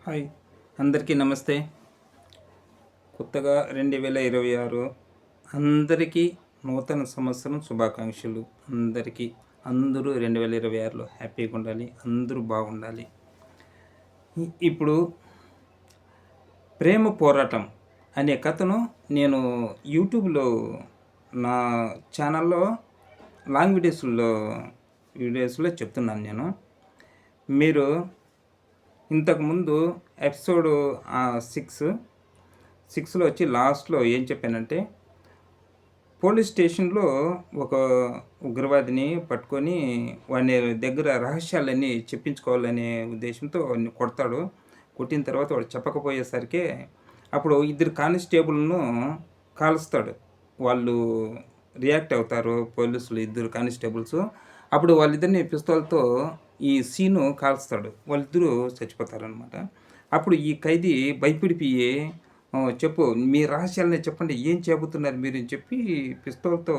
Hi, అందరికీ నమస్తే. కొత్తగా 2026 అందరికీ నూతన సంవత్సరం శుభాకాంక్షలు. అందరూ 2026లో హ్యాపీగా ఉండాలి, అందరూ బాగుండాలి. ఇప్పుడు ప్రేమ పోరాటం అనే కథను నేను యూట్యూబ్లో నా ఛానల్లో లాంగ్ వీడియోస్లో చెప్తున్నాను. మీరు ఇంతకుముందు ఎపిసోడ్ 6లో వచ్చి లాస్ట్లో ఏం చెప్పానంటే, పోలీస్ స్టేషన్లో ఒక ఉగ్రవాదిని పట్టుకొని వాడి దగ్గర రహస్యాలన్నీ చెప్పించుకోవాలనే ఉద్దేశంతో కొడతాడు. కొట్టిన తర్వాత వాడు చెప్పకపోయేసరికి అప్పుడు ఇద్దరు కానిస్టేబుల్ను కాలుస్తాడు. వాళ్ళు రియాక్ట్ అవుతారు, పోలీసులు ఇద్దరు కానిస్టేబుల్స్. అప్పుడు వాళ్ళిద్దరిని పిస్తోల్తో ఈ సీను కాల్స్తాడు. వాళ్ళిద్దరూ చచ్చిపోతారనమాట. అప్పుడు ఈ ఖైదీ భయపడిపోయి, చెప్పు మీ రహస్యాలని చెప్పండి, ఏం చెబుతున్నారు మీరు అని చెప్పి పిస్తోల్తో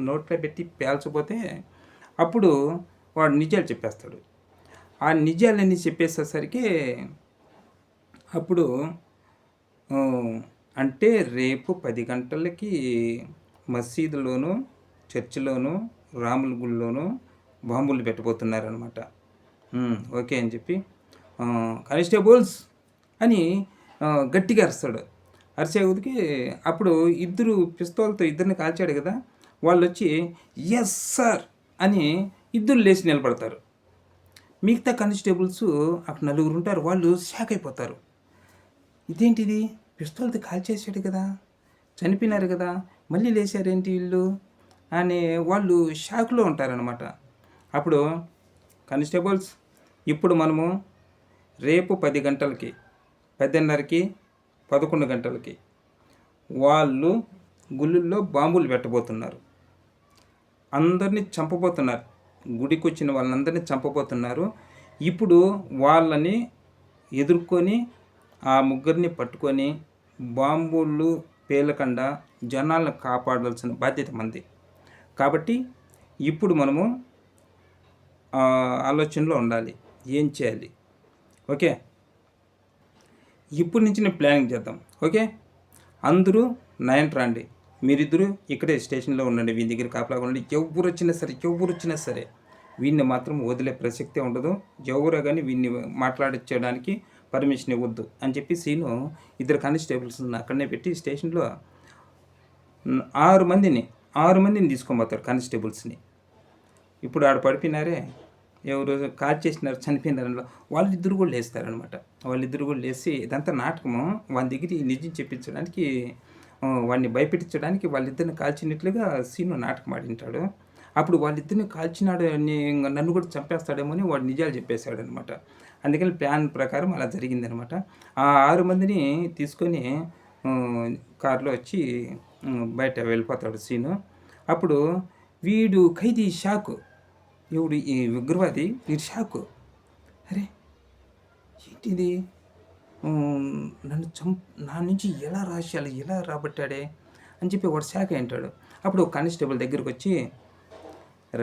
నోట్లో పెట్టి పేల్చబోతే అప్పుడు వాడు నిజాలు చెప్పేస్తాడు. ఆ నిజాలన్నీ చెప్పేసేసరికి అప్పుడు అంటే రేపు 10 గంటలకి మసీదులోను, చర్చిలోను, రాముల గుడిలోను బాంబులు పెట్టబోతున్నారనమాట. ఓకే అని చెప్పి కానిస్టేబుల్స్ అని గట్టిగా అరుస్తాడు. అరిసేవుడికి అప్పుడు ఇద్దరు పిస్తోల్తో ఇద్దరిని కాల్చాడు కదా, వాళ్ళు వచ్చి ఎస్ సార్ అని ఇద్దరు లేచి నిలబడతారు. మిగతా కానిస్టేబుల్స్ అక్కడ 4 ఉంటారు, వాళ్ళు షాక్ అయిపోతారు. ఇదేంటిది, పిస్తోల్తో కాల్చేసాడు కదా, చనిపోయినారు కదా, మళ్ళీ లేచారేంటి వీళ్ళు అని వాళ్ళు షాక్లో ఉంటారనమాట. అప్పుడు కానిస్టేబుల్స్, ఇప్పుడు మనము రేపు 10 గంటలకి, 10:30కి, 11 గంటలకి వాళ్ళు గుళ్ళల్లో బాంబులు పెట్టబోతున్నారు. అందరినీ చంపబోతున్నారు. గుడికి వచ్చిన వాళ్ళందరినీ చంపబోతున్నారు. ఇప్పుడు వాళ్ళని ఎదుర్కొని ఆ ముగ్గురిని పట్టుకొని బాంబులు పేలకుండా జనాలను కాపాడాల్సిన బాధ్యత మంది. కాబట్టి ఇప్పుడు మనము ఆలోచనలో ఉండాలి, ఏం చేయాలి. ఓకే, ఇప్పటి నుంచి నేను ప్లానింగ్ చేద్దాం. ఓకే, అందరూ రండి, మీరిద్దరూ ఇక్కడే స్టేషన్లో ఉండండి, వీని దగ్గర కాపలాగా ఉండండి. ఎవరు వచ్చినా సరే వీడిని మాత్రం వదిలే ప్రసక్తే ఉండదు. ఎవరో కానీ వీడిని మాట్లాడించడానికి పర్మిషన్ ఇవ్వద్దు అని చెప్పి సీను ఇద్దరు కానిస్టేబుల్స్ అక్కడనే పెట్టి స్టేషన్లో 6 మందిని తీసుకొని కానిస్టేబుల్స్ని. ఇప్పుడు ఆడ పడిపోయినారే, ఎవరు కాల్ చేసినారు, చనిపోయినారు, వాళ్ళిద్దరు కూడా లేస్తారనమాట. వాళ్ళిద్దరు కూడా లేచి ఇదంతా నాటకము, వాళ్ళ దగ్గర నిజం చెప్పించడానికి, వాడిని భయపెట్టించడానికి వాళ్ళిద్దరిని కాల్చినట్లుగా సీను నాటకం ఆడింటాడు. అప్పుడు వాళ్ళిద్దరిని కాల్చినాడు అని నన్ను కూడా చంపేస్తాడేమో అని వాడు నిజాలు చెప్పేశాడు అనమాట. అందుకని ప్లాన్ ప్రకారం అలా జరిగిందనమాట. ఆ 6 మందిని తీసుకొని కారులో వచ్చి బయట వెళ్ళిపోతాడు సీను. అప్పుడు వీడు ఖైదీ షాకు, ఎవడు ఈ ఉగ్రవాది, వీడు షాకు. అరే ఏంటిది, నా నుంచి ఎలా రహస్యాలు ఎలా రాబట్టాడే అని చెప్పి వాడు షాక్ అయింటాడు. అప్పుడు కానిస్టేబుల్ దగ్గరికి వచ్చి,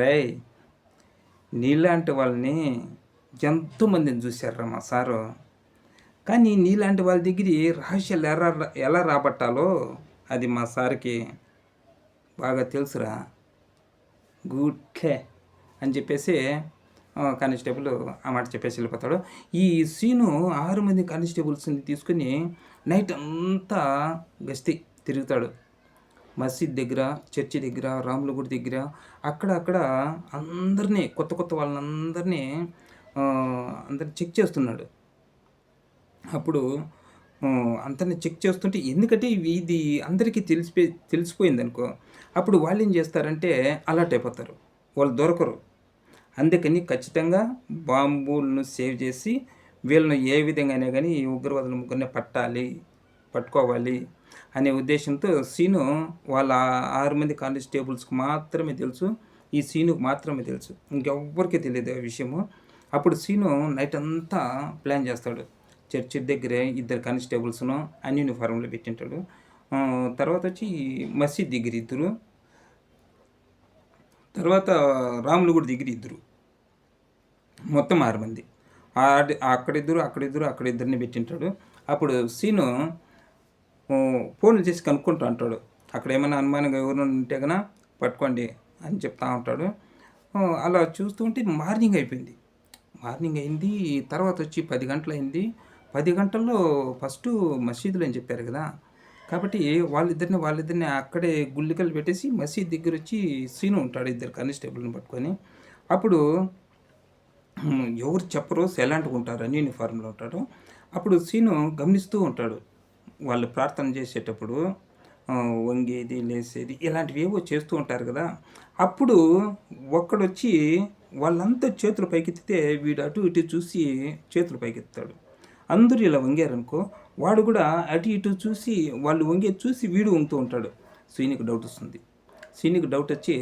రేయ్ నీలాంటి వాళ్ళని ఎంతోమందిని చూశారా మా సారు, కానీ నీలాంటి వాళ్ళ దగ్గర రహస్యాలు ఎలా రాబట్టాలో అది మా సార్కి బాగా తెలుసురా, గుడ్లే అని చెప్పేసి కానిస్టేబుల్ ఆ మాట చెప్పేసి వెళ్ళిపోతాడు. ఈ సీను 6 మంది కానిస్టేబుల్స్ని తీసుకుని నైట్ అంతా గస్తీ తిరుగుతాడు. మసీద్ దగ్గర, చర్చి దగ్గర, రాముల గుడి దగ్గర, అక్కడ అందరినీ కొత్త వాళ్ళందరినీ అందరిని చెక్ చేస్తున్నాడు. అప్పుడు అందరిని చెక్ చేస్తుంటే, ఎందుకంటే ఇది అందరికీ తెలిసిపోయింది అనుకో, అప్పుడు వాళ్ళు ఏం చేస్తారంటే అలర్ట్ అయిపోతారు, వాళ్ళు దొరకరు. అందుకని ఖచ్చితంగా బాంబులను సేవ్ చేసి వీళ్ళను ఏ విధంగా అయినా కానీ ఈ ఉగ్రవాదుల ముగ్గురిని పట్టుకోవాలి అనే ఉద్దేశంతో సీను వాళ్ళ 6 మంది కానిస్టేబుల్స్కి మాత్రమే తెలుసు, ఈ సీనుకు మాత్రమే తెలుసు, ఇంకెవ్వరికీ తెలియదు ఆ విషయము. అప్పుడు సీను నైట్ అంతా ప్లాన్ చేస్తాడు. చర్చి దగ్గరే 2 కానిస్టేబుల్స్ను అన్ని యూనిఫారంలో పెట్టింటాడు. తర్వాత వచ్చి మసీద్ దగ్గర 2, తర్వాత రాములు గుడి దగ్గర 2, మొత్తం 6 మంది. అక్కడిద్దరిని పెట్టింటాడు. అప్పుడు సీను ఫోన్లు చేసి కనుక్కుంటూ ఉంటాడు. అక్కడ ఏమైనా అనుమానంగా ఎవరైనా ఉంటే కనుక పట్టుకోండి అని చెప్తా ఉంటాడు. అలా చూస్తూ ఉంటే మార్నింగ్ అయిపోయింది. మార్నింగ్ అయింది. తర్వాత వచ్చి 10 గంటలయింది. 10 గంటల్లో ఫస్టు మసీదులో అని చెప్పారు కదా! కాబట్టి వాళ్ళిద్దరిని అక్కడే గుళ్ళికలు పెట్టేసి మసీద్ దగ్గరొచ్చి సీను ఉంటాడు ఇద్దరు కానిస్టేబుల్‌ని పట్టుకొని. అప్పుడు ఎవరు చెప్పరు సైలెంట్‌గా ఉంటారు. అన్ని యూనిఫార్మ్‌లో ఉంటారు. అప్పుడు సీను గమనిస్తూ ఉంటాడు. వాళ్ళు ప్రార్థన చేసేటప్పుడు వంగేది, లేసేది ఇలాంటివేవో చేస్తూ ఉంటారు కదా! అప్పుడు ఒక్కడొచ్చి వాళ్ళంతా చేతులు పైకెత్తితే వీడు అటు ఇటు చూసి చేతులు పైకెత్తుతాడు. అందరూ ఇలా వంగారనుకో, వాడు కూడా అటు ఇటు చూసి వాళ్ళు వంగేది చూసి వీడు వంగుతూ ఉంటాడు. సీనుకి డౌటొస్తుంది. సీనుకి డౌటొచ్చి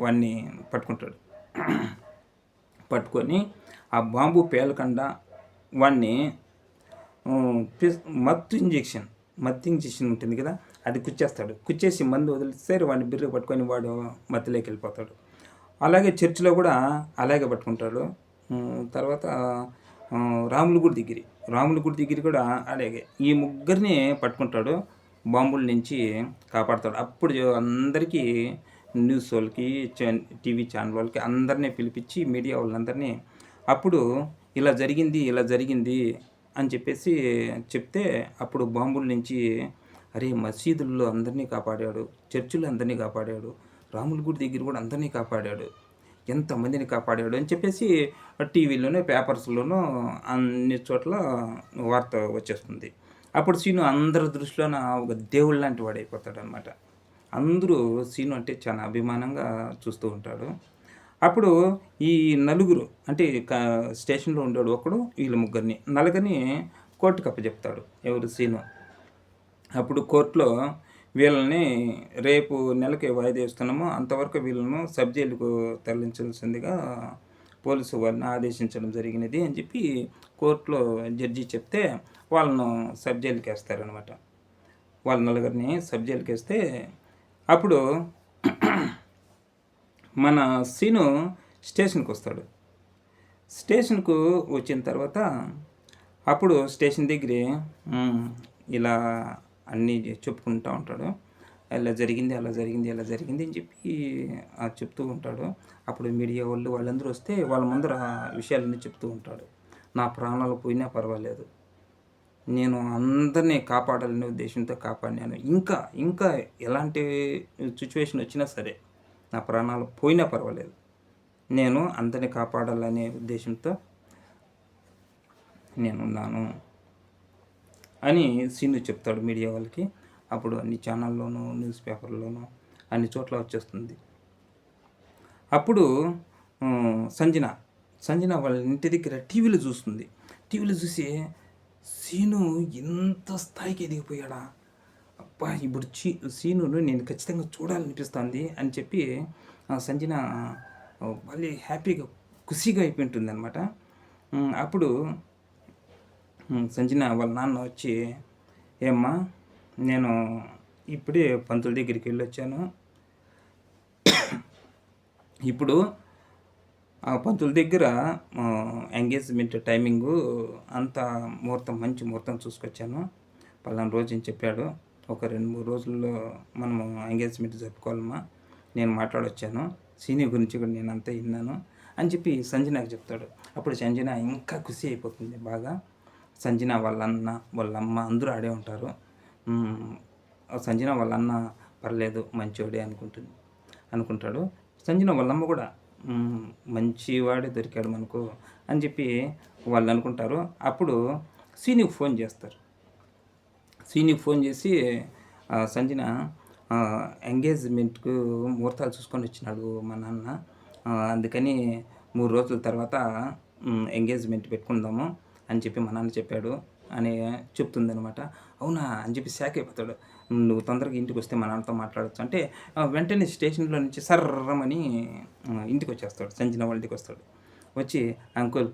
వాడిని పట్టుకుంటాడు. పట్టుకొని ఆ బాంబు పేలకుండా వాడిని మత్తు ఇంజెక్షన్ ఉంటుంది కదా, అది కుచ్చేస్తాడు. కుచ్చేసి మందు వదిలిస్తే వాడిని బిర్రు పట్టుకొని వాడు మత్తులోకి వెళ్ళిపోతాడు. అలాగే చర్చిలో కూడా అలాగే పట్టుకుంటాడు. తర్వాత రాముల గుడి దగ్గర కూడా అలాగే ఈ ముగ్గురిని పట్టుకుంటాడు. బాంబుల నుంచి కాపాడతాడు. అప్పుడు అందరికీ న్యూస్ వాళ్ళకి టీవీ ఛానల్ వాళ్ళకి అందరినీ పిలిపించి మీడియా వాళ్ళందరినీ అప్పుడు ఇలా జరిగింది అని చెప్పేసి చెప్తే అప్పుడు బాంబుల నుంచి అరే మసీదుల్లో అందరినీ కాపాడాడు, చర్చిలో అందరినీ కాపాడాడు, రాముల గుడి దగ్గర కూడా అందరినీ కాపాడాడు, ఎంతమందిని కాపాడాడు అని చెప్పేసి టీవీలోనూ పేపర్స్లోనూ అన్ని చోట్ల వార్త వచ్చేస్తుంది. అప్పుడు సీను అందరి దృష్టిలోన ఒక దేవుడు లాంటి వాడైపోతాడు అనమాట. అందరూ సీను అంటే చాలా అభిమానంగా చూస్తూ ఉంటాడు. అప్పుడు ఈ నలుగురు అంటే స్టేషన్లో ఉండేవాడు ఒకడు, వీళ్ళ ముగ్గురిని నలుగురిని కోర్టుకు అప్పచెప్తాడు ఎవరు సీను. అప్పుడు కోర్టులో వీళ్ళని రేపు నెలకి వాయిదా ఇస్తున్నామో అంతవరకు వీళ్ళను సబ్ జైలుకు తరలించాల్సిందిగా పోలీసు వాళ్ళని ఆదేశించడం జరిగినది అని చెప్పి కోర్టులో జడ్జి చెప్తే వాళ్ళను సబ్ జైలుకి వేస్తారనమాట. వాళ్ళ నలుగురిని సబ్ జైలుకి వేస్తే అప్పుడు మన సీను స్టేషన్కి వస్తాడు. స్టేషన్కు వచ్చిన తర్వాత అప్పుడు స్టేషన్ దగ్గరే ఇలా అన్నీ చెప్పుకుంటూ ఉంటాడు. ఇలా జరిగింది అని చెప్పి చెప్తూ ఉంటాడు. అప్పుడు మీడియా వాళ్ళు వాళ్ళందరూ వస్తే వాళ్ళ ముందర విషయాలన్నీ చెప్తూ ఉంటాడు. నా ప్రాణాలు పోయినా పర్వాలేదు, నేను అందరినీ కాపాడాలనే ఉద్దేశంతో కాపాడినాను, ఇంకా ఎలాంటి సిచ్యువేషన్ వచ్చినా సరే నా ప్రాణాలు పోయినా పర్వాలేదు, నేను అందరినీ కాపాడాలనే ఉద్దేశంతో నేనున్నాను అని సీను చెప్తాడు మీడియా వాళ్ళకి. అప్పుడు అన్ని ఛానల్లోనూ న్యూస్ పేపర్లోనూ అన్ని చోట్ల వచ్చేస్తుంది. అప్పుడు సంజన వాళ్ళ ఇంటి దగ్గర టీవీలో చూస్తుంది. టీవీలో చూసి సీను ఎంత స్థాయికి ఎదిగిపోయాడా, అబ్బా ఇప్పుడు సీనును నేను ఖచ్చితంగా చూడాలనిపిస్తుంది అని చెప్పి సంజన మళ్ళీ హ్యాపీగా ఖుషిగా అయిపోయి ఉంటుంది అనమాట. అప్పుడు సంజన వాళ్ళ నాన్న వచ్చి, ఏమ్మా నేను ఇప్పుడే పంతుల దగ్గరికి వెళ్ళొచ్చాను, ఇప్పుడు ఆ పంతుల దగ్గర ఎంగేజ్మెంట్ టైమింగు అంతా మంచి ముహూర్తం చూసుకొచ్చాను, పలానా రోజు అని చెప్పాడు, ఒక 2-3 రోజుల్లో మనము ఎంగేజ్మెంట్ జరుపుకోవాలమ్మా, నేను మాట్లాడొచ్చాను, సీని గురించి కూడా నేను అంతా విన్నాను అని చెప్పి సంజనకు చెప్తాడు. అప్పుడు సంజన ఇంకా ఖుషి అయిపోతుంది బాగా. సంజన వాళ్ళ అన్న వాళ్ళ అమ్మ అందరూ ఆడే ఉంటారు. సంజన వాళ్ళ అన్న పర్లేదు మంచివాడే అనుకుంటాడు. సంజన వాళ్ళమ్మ కూడా మంచివాడే దొరికాడు మనకు అని చెప్పి వాళ్ళు అనుకుంటారు. అప్పుడు సీనికి ఫోన్ చేస్తారు. సీనికి ఫోన్ చేసి సంజన ఎంగేజ్మెంట్కు ముహూర్తాలు చూసుకొని వచ్చినాడు మా నాన్న, అందుకని 3 రోజుల తర్వాత ఎంగేజ్మెంట్ పెట్టుకుందాము అని చెప్పి మా నాన్న చెప్పాడు అని చెప్తుందనమాట. అవునా అని చెప్పి షాక్ అయిపోతాడు. నువ్వు తొందరగా ఇంటికి వస్తే మా నాన్నతో మాట్లాడచ్చు అంటే వెంటనే స్టేషన్లో నుంచి సర్రమని ఇంటికి వచ్చేస్తాడు. సంజన వాళ్ళ ఇంటికి వస్తాడు. వచ్చి అంకుల్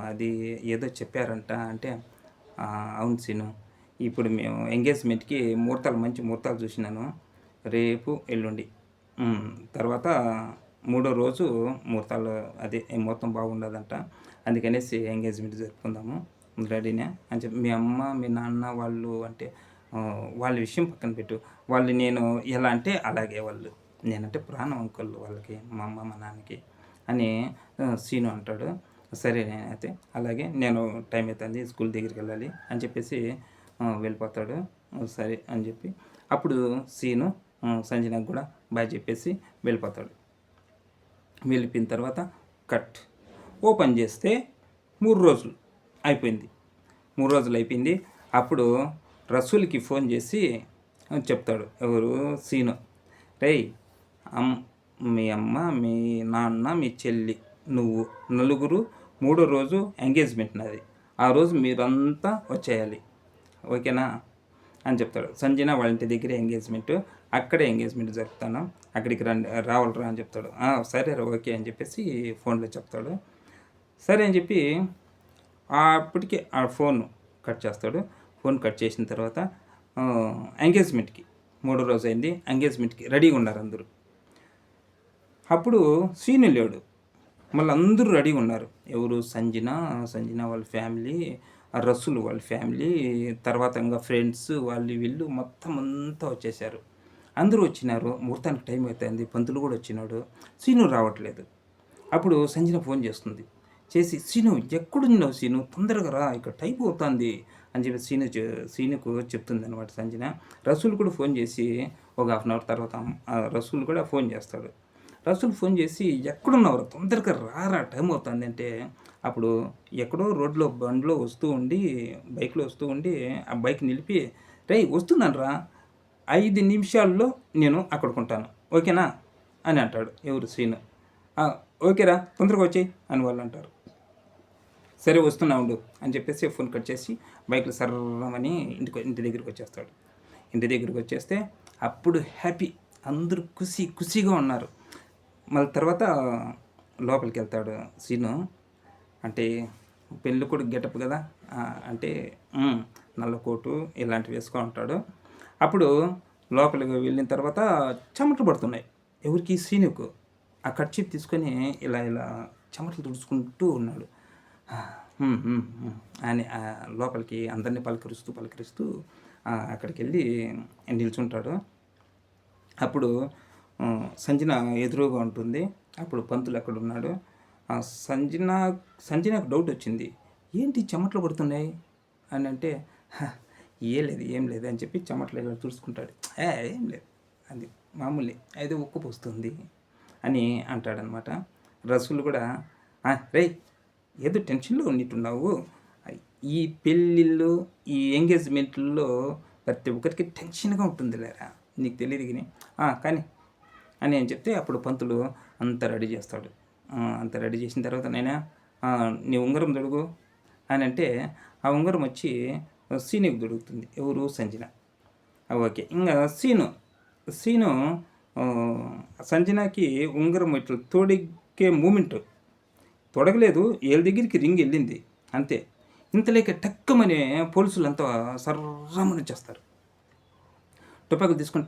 అది ఏదో చెప్పారంట అంటే, అవును సీను, ఇప్పుడు మేము ఎంగేజ్మెంట్కి మంచి ముహూర్తాలు చూసినాను, రేపు ఎల్లుండి తర్వాత 3వ రోజు ముహూర్తాలు అదే ముహూర్తం బాగుండదంట, అందుకనేసి ఎంగేజ్మెంట్ జరుపుకుందాము, రెడీనే అని చెప్పి మీ అమ్మ మీ నాన్న వాళ్ళు అంటే వాళ్ళ విషయం పక్కన పెట్టు. వాళ్ళు నేను ఎలా అంటే అలాగే వాళ్ళు. నేనంటే ప్రాణం అంకుల్ వాళ్ళకి, మా అమ్మ మా నాన్నకి అని సీను అంటాడు. సరే నేనైతే అలాగే నేను టైం అవుతుంది స్కూల్ దగ్గరికి వెళ్ళాలి అని చెప్పేసి వెళ్ళిపోతాడు. సరే అని చెప్పి అప్పుడు సీను సంజనకు కూడా బాయ్ చెప్పేసి వెళ్ళిపోతాడు. వెళ్ళిపోయిన తర్వాత కట్ ఓపెన్ చేస్తే 3 రోజులు అయిపోయింది. 3 రోజులు అయిపోయింది. అప్పుడు రసూల్కి ఫోన్ చేసి చెప్తాడు, ఎవరు సీను, రేయ్ మీ అమ్మ మీ నాన్న మీ చెల్లి నువ్వు నలుగురు 3వ రోజు ఎంగేజ్మెంట్ నాది, ఆ రోజు మీరంతా వచ్చేయాలి, ఓకేనా అని చెప్తాడు. సంజన వాళ్ళ ఇంటి దగ్గర ఎంగేజ్మెంట్, అక్కడే ఎంగేజ్మెంట్ జరుపుతాను, అక్కడికి రావాలరా అని చెప్తాడు. సరే ఓకే అని చెప్పేసి ఫోన్లో చెప్తాడు. సరే అని చెప్పి అప్పటికే ఆ ఫోన్ కట్ చేస్తాడు. ఫోన్ కట్ చేసిన తర్వాత ఎంగేజ్మెంట్కి 3వ రోజు అయింది, ఎంగేజ్మెంట్కి రెడీగా ఉన్నారు అందరూ. అప్పుడు సీను లేడు, మళ్ళీ అందరూ రెడీగా ఉన్నారు. ఎవరు సంజన వాళ్ళ ఫ్యామిలీ, రసూల్ వాళ్ళ ఫ్యామిలీ, తర్వాత ఇంకా ఫ్రెండ్స్ వాళ్ళు వీళ్ళు మొత్తం అంతా వచ్చేసారు. అందరూ వచ్చినారు. ముహూర్తానికి టైం అవుతుంది, పంతులు కూడా వచ్చినాడు. సీను రావట్లేదు. అప్పుడు సంజన ఫోన్ చేస్తుంది. చేసి సీను ఎక్కడున్నావు సీను, తొందరగా రా, ఇక్కడ టైం అవుతుంది అని చెప్పి సీనుకు చెప్తుంది అనమాట సంజన. రసూల్ కూడా ఫోన్ చేసి ఒక 1/2 అవర్ తర్వాత రసూల్ కూడా ఫోన్ చేస్తాడు. రసూల్ ఫోన్ చేసి ఎక్కడున్నావు, తొందరగా రారా టైం అవుతుంది అంటే, అప్పుడు ఎక్కడో రోడ్లో బండిలో వస్తూ ఉండి బైక్లో వస్తూ ఉండి ఆ బైక్ నిలిపి, వస్తున్నాను రా, 5 నిమిషాల్లో నేను అక్కడికి ఉంటాను, ఓకేనా అని అంటాడు. ఎవరు సీను. ఓకేరా తొందరగా వచ్చేయి అని వాళ్ళు అంటారు. సరే వస్తున్నా ఉండు అని చెప్పేసి ఫోన్ కట్ చేసి బైక్లో సర్రమని ఇంటి దగ్గరికి వచ్చేస్తాడు. ఇంటి దగ్గరికి వచ్చేస్తే అప్పుడు హ్యాపీ, అందరూ ఖుషిగా ఉన్నారు. మళ్ళీ తర్వాత లోపలికి వెళ్తాడు సీను. అంటే పెళ్ళి కూడా గెటప్ కదా, అంటే నల్ల కోటు ఇలాంటివి వేసుకొని ఉంటాడు. అప్పుడు లోపలికి వెళ్ళిన తర్వాత చెమటలు పడుతున్నాయి ఎవరికి, సీనుకు. ఆ కర్చీఫ్ తీసుకొని ఇలా చెమటలు తుడుచుకుంటూ ఉన్నాడు. అని లోపలికి అందరినీ పలకరిస్తూ అక్కడికి వెళ్ళి నిల్చుంటాడు. అప్పుడు సంజన ఎదురుగా ఉంటుంది. అప్పుడు పంతులు అక్కడ ఉన్నాడు. సంజనకు డౌట్ వచ్చింది, ఏంటి చెమటలు పడుతున్నాయి అని అంటే, ఏం లేదు అని చెప్పి చెమటలు ఇలా చూసుకుంటాడు. ఏం లేదు, అది మామూలే, అయితే ఉక్కు పోస్తుంది అని అంటాడనమాట. రసూలు కూడా ఏదో టెన్షన్లో ఉన్నట్టున్నావు, ఈ పెళ్ళిళ్ళు ఈ ఎంగేజ్మెంట్లో ప్రతి ఒక్కరికి టెన్షన్గా ఉంటుంది లేరా, నీకు తెలియదు కానీ అని చెప్తే అప్పుడు పంతులు అంతా రెడీ చేస్తాడు. అంత రెడీ చేసిన తర్వాత నైనా నీ ఉంగరం దొడుగు అని అంటే, ఆ ఉంగరం వచ్చి సీనుకి దొరుకుతుంది. ఎవరు సంజన. ఓకే, ఇంకా సీను సంజనకి ఉంగరం ఇట్లా తోడికే మూమెంట్ తొడగలేదు, ఏళ్ళ దగ్గరికి రింగ్ వెళ్ళింది అంతే. ఇంతలేక టక్కమని పోలీసులు సర్రమని వచ్చేస్తారు. తుపాకులు తీసుకొని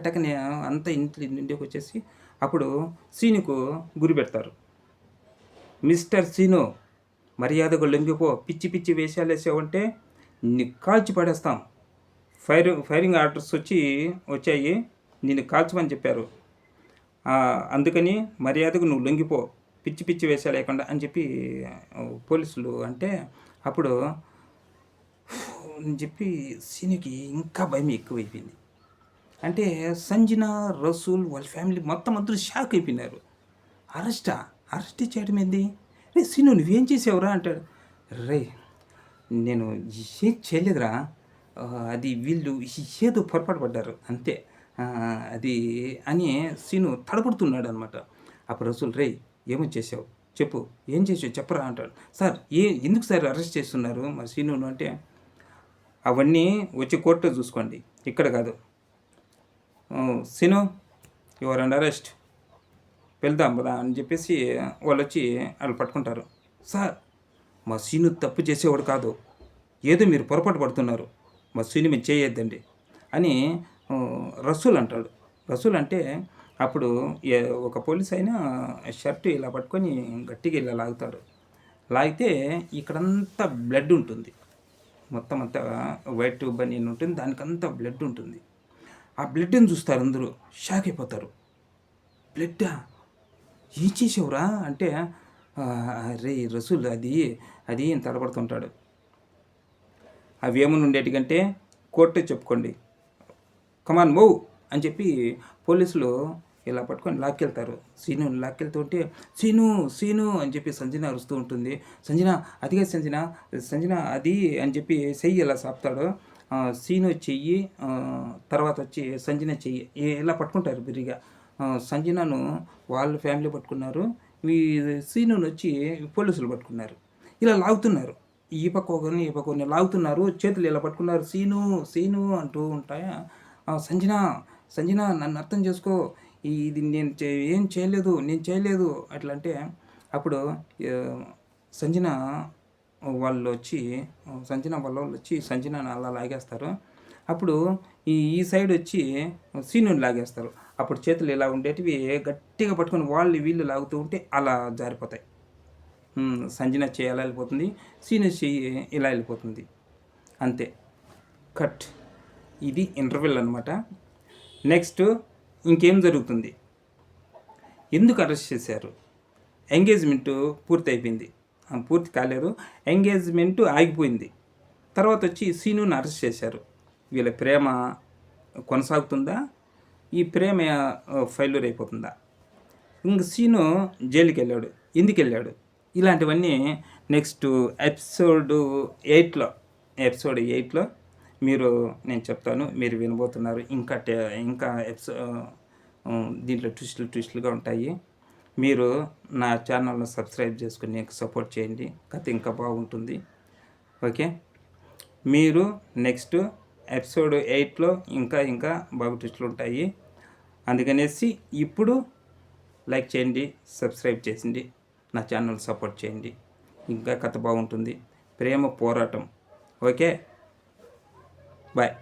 టక్కని అంతా ఇంటికి వచ్చేసి అప్పుడు సీనుకు గురి పెడతారు. మిస్టర్ సీను, మర్యాదగా లొంగిపో, పిచ్చి వేషాలు వేసావంటే నిన్ను కాల్చి పడేస్తాం, ఫైరింగ్ ఆర్డర్స్ వచ్చాయి, నిన్ను కాల్చమని చెప్పారు, అందుకని మర్యాదకు నువ్వు లొంగిపో, పిచ్చి వేషాలు లేకుండా అని చెప్పి పోలీసులు అంటే, అప్పుడు చెప్పి సీనుకి ఇంకా భయం ఎక్కువైపోయింది. అంటే సంజన రసూల్ వాళ్ళ ఫ్యామిలీ మొత్తం అందరూ షాక్ అయిపోయినారు. అరెస్ట్ చేయడం ఏంది, సీను నువ్వేం చేసావురా అంటాడు. నేను ఏం చేయలేదురా, అది వీళ్ళు ఏదో పొరపాటు పడ్డారు అంతే అది అని సీను తడబడుతున్నాడు అనమాట. అప్పుడు రసూల్ ఏమో చేసావు చెప్పు, ఏం చేసావు చెప్పరా అంటాడు. సార్ ఎందుకు సార్ అరెస్ట్ చేస్తున్నారు మరి సీనును అంటే, అవన్నీ వచ్చి కోర్టులో చూసుకోండి, ఇక్కడ కాదు. సీను యువర్ అండర్ అరెస్ట్, వెళ్దాం కదా అని చెప్పేసి వాళ్ళు పట్టుకుంటారు. సార్ మా సీను తప్పు చేసేవాడు కాదు, ఏదో మీరు పొరపాటు పడుతున్నారు, మా సీను మీరు చేయొద్దండి అని రసూల్ అంటాడు. రసూల్ అంటే అప్పుడు ఒక పోలీస్ అయినా షర్ట్ ఇలా పట్టుకొని గట్టిగా ఇలా లాగితే ఇక్కడంతా బ్లడ్ ఉంటుంది, మొత్తం అంతా వైట్ బనీన్ ఉంటుంది, దానికంతా బ్లడ్ ఉంటుంది. ఆ బ్లడ్ని చూస్తారు, అందరూ షాక్ అయిపోతారు. బ్లడ్డా, ఏం చేసావురా అంటే రే రసూల్ అది అది తడబడుతుంటాడు. అవి ఏమని ఉండేటికంటే కోర్టు చెప్పుకోండి, కమాన్ మూవ్ అని చెప్పి పోలీసులు ఇలా పట్టుకొని లాక్కెళ్తారు. సీనుని లాక్కెళ్తుంటే సీను సీను అని చెప్పి సంజన అరుస్తూ ఉంటుంది. సంజన అదిగా సంజన అది అని చెప్పి చెయ్యి ఇలా సాపుతాడు. సీను చెయ్యి, తర్వాత వచ్చి సంజన చెయ్యి ఇలా పట్టుకుంటారు బిరిగా. సంజనను వాళ్ళ ఫ్యామిలీ పట్టుకున్నారు, సీనుని వచ్చి పోలీసులు పట్టుకున్నారు. ఇలా లాగుతున్నారు, ఈ పక్క ఒకరిని ఈ పక్క ఒకరిని లాగుతున్నారు, చేతులు ఇలా పట్టుకున్నారు. సీను సీను అంటూ ఉంటాయా. సంజన నన్ను అర్థం చేసుకో, ఇది నేను ఏం చేయలేదు, నేను చేయలేదు అట్లా అంటే, అప్పుడు సంజన వాళ్ళు వచ్చి సంజనను అలా లాగేస్తారు. అప్పుడు ఈ సైడ్ వచ్చి సీనుని లాగేస్తారు. అప్పుడు చేతులు ఇలా ఉండేటివి గట్టిగా పట్టుకొని వీళ్ళు లాగుతూ ఉంటే అలా జారిపోతాయి. సంజన చేయి అలా వెళ్ళిపోతుంది, సీను చెయ్యి ఇలా వెళ్ళిపోతుంది, అంతే, కట్. ఇది ఇంటర్వెల్ అనమాట. నెక్స్ట్ ఇంకేం జరుగుతుంది, ఎందుకు అరెస్ట్ చేశారు? ఎంగేజ్మెంటు పూర్తి అయిపోయింది, పూర్తి కాలేదు, ఎంగేజ్మెంటు ఆగిపోయింది. తర్వాత వచ్చి సీనుని అరెస్ట్ చేశారు. వీళ్ళ ప్రేమ కొనసాగుతుందా, ఈ ప్రేమ ఫెయిల్యూర్ అయిపోతుందా? ఇంక సీను జైలుకి వెళ్ళాడు, ఎందుకు వెళ్ళాడు? ఇలాంటివన్నీ నెక్స్ట్ ఎపిసోడ్ 8లో నేను చెప్తాను, మీరు వినబోతున్నారు. ఇంకా దీంట్లో ట్విస్టులుగా ఉంటాయి. మీరు నా ఛానల్ను సబ్స్క్రైబ్ చేసుకుని నాకు సపోర్ట్ చేయండి, కథ ఇంకా బాగుంటుంది. ఓకే, మీరు నెక్స్ట్ ఎపిసోడ్ 8లో ఇంకా బాగా ట్విస్టులు ఉంటాయి. అందుకనేసి ఇప్పుడు లైక్ చేయండి, సబ్స్క్రైబ్ చేసింది, నా ఛానల్ సపోర్ట్ చేయండి, ఇంకా కథ బాగుంటుంది. ప్రేమ పోరాటం. Okay, bye.